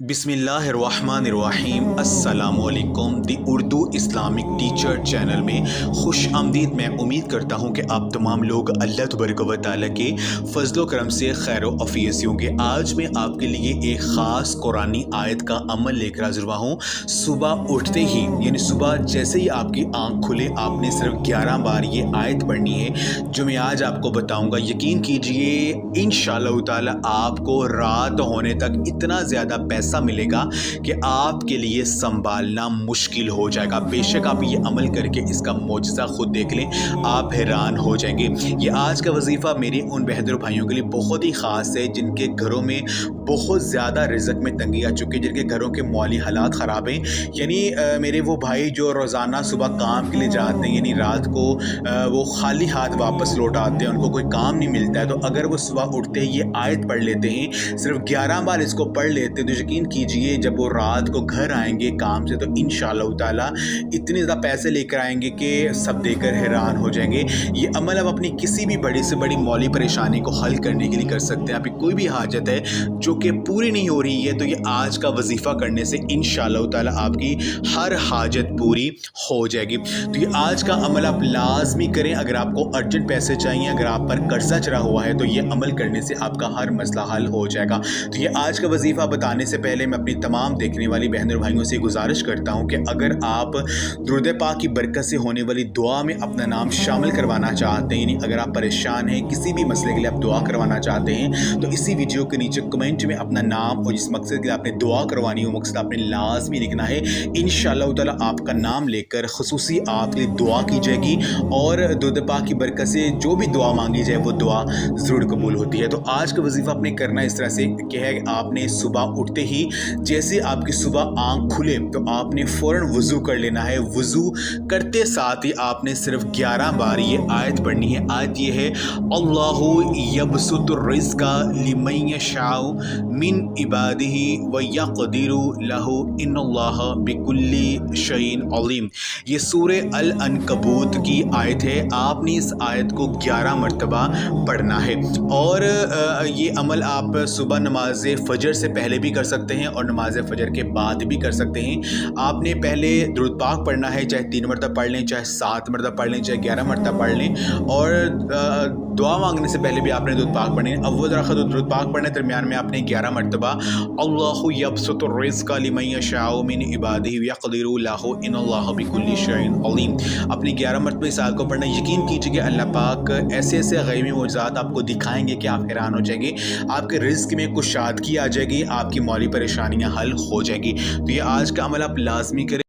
بسم اللہ الرحمن الرحیم۔ السلام علیکم۔ دی اردو اسلامک ٹیچر چینل میں خوش آمدید۔ میں امید کرتا ہوں کہ آپ تمام لوگ اللہ تبارک و تعالیٰ کے فضل و کرم سے خیر و عافیت سے ہوں گے۔ آج میں آپ کے لیے ایک خاص قرآنی آیت کا عمل لے کر حاضر ہوا ہوں۔ صبح اٹھتے ہی یعنی صبح جیسے ہی آپ کی آنکھ کھلے آپ نے صرف 11 بار یہ آیت پڑھنی ہے جو میں آج آپ کو بتاؤں گا۔ یقین کیجئے انشاءاللہ تعالیٰ آپ کو رات ہونے تک اتنا زیادہ پیسہ ملے گا کہ آپ کے لیے سنبھالنا مشکل ہو جائے گا۔ بے شک آپ یہ عمل کر کے اس کا معجزہ خود دیکھ لیں، آپ حیران ہو جائیں گے۔ یہ آج کا وظیفہ میرے ان بہادر بھائیوں کے لیے بہت ہی خاص ہے جن کے گھروں میں بہت زیادہ رزق میں تنگی آ چکی ہے، جن کے گھروں کے مالی حالات خراب ہیں۔ یعنی میرے وہ بھائی جو روزانہ صبح کام کے لیے جاتے ہیں، یعنی رات کو وہ خالی ہاتھ واپس لوٹ آتے ہیں، ان کو کوئی کام نہیں ملتا ہے، تو اگر وہ صبح اٹھتے ہی یہ آیت پڑھ لیتے ہیں، صرف 11 بار اس کو پڑھ لیتے ہیں، تو یقین کیجئے جب وہ رات کو گھر آئیں گے کام سے تو انشاءاللہ تعالیٰ اتنے زیادہ پیسے لے کر آئیں گے کہ سب دے کر حیران ہو جائیں گے۔ یہ عمل آپ اپنی کسی بھی بڑی سے بڑی مالی پریشانی کو حل کرنے کے لیے کر سکتے ہیں۔ آپ کی کوئی بھی حاجت ہے جو کہ پوری نہیں ہو رہی ہے تو یہ آج کا وظیفہ کرنے سے انشاءاللہ تعالیٰ آپ کی ہر حاجت پوری ہو جائے گی۔ تو یہ آج کا عمل آپ لازمی کریں۔ اگر آپ کو ارجنٹ پیسے چاہیے، اگر آپ پر قرضہ چڑھا ہوا ہے تو یہ عمل کرنے سے آپ کا ہر مسئلہ حل ہو جائے گا۔ تو یہ آج کا وظیفہ بتانے سے پہلے میں اپنی تمام دیکھنے والی بہن اور بھائیوں سے گزارش کرتا ہوں کہ اگر آپ درود پاک کی برکت سے ہونے والی دعا میں اپنا نام شامل کروانا چاہتے ہیں، یعنی اگر آپ پریشان ہیں، کسی بھی مسئلے کے لیے آپ دعا کروانا چاہتے ہیں تو اسی ویڈیو کے نیچے کمنٹ میں اپنا نام اور جس مقصد کے لیے آپ نے دعا کروانی ہو مقصد آپ نے لازمی لکھنا ہے۔ انشاءاللہ تعالیٰ آپ کا نام لے کر خصوصی آپ کے لیے دعا کی جائے گی اور درود پاک کی برکت سے جو بھی دعا مانگی جائے وہ دعا ضرور قبول ہوتی ہے۔ تو آج کا وظیفہ آپ نے کرنا اس طرح سے کہ ہے آپ نے صبح اٹھتے ہی جیسے آپ کی صبح آنکھ کھلے تو آپ نے فوراً وضو کر لینا ہے۔ وضو کرتے ساتھ ہی آپ نے صرف 11 بار یہ آیت پڑھنی ہے۔ آیت یہ ہے، اللہ یبسط الرزق لمن یشاء من عبادہ ویقدر لہ ان اللہ بکل شیء علیم۔ یہ سورہ العنکبوت کی آیت ہے۔ آپ نے اس آیت کو 11 مرتبہ پڑھنا ہے اور یہ عمل آپ صبح نماز فجر سے پہلے بھی کر سکتے ہیں اور نماز فجر کے بعد بھی کر سکتے ہیں۔ آپ نے پہلے درود پاک پڑھنا ہے، چاہے 3 مرتبہ پڑھ لیں، چاہے 7 مرتبہ پڑھ لیں، چاہے 11 مرتبہ پڑھ لیں، اور دعا مانگنے سے پہلے بھی آپ نے درود پاک پڑھنے ہیں۔ اول رکعت درود پاک پڑھنے، درمیان میں آپ نے 11 مرتبہ اللہ یبسط الرزق لمن یشاء من عبادہ ویقدر لہ ان اللہ بکل شیء علیم۔ اپنی 11 مرتبہ اس آیت کو پڑھنا۔ یقین کیجیے کہ اللہ پاک ایسے ایسے غیبی معجزات آپ کو دکھائیں گے کہ آپ حیران ہو جائیں گے۔ آپ کے رزق میں کشادگی آ جائے گی، آپ کی مالی پریشانیاں حل ہو جائیں گی۔ تو یہ آج کا عمل آپ لازمی کریں۔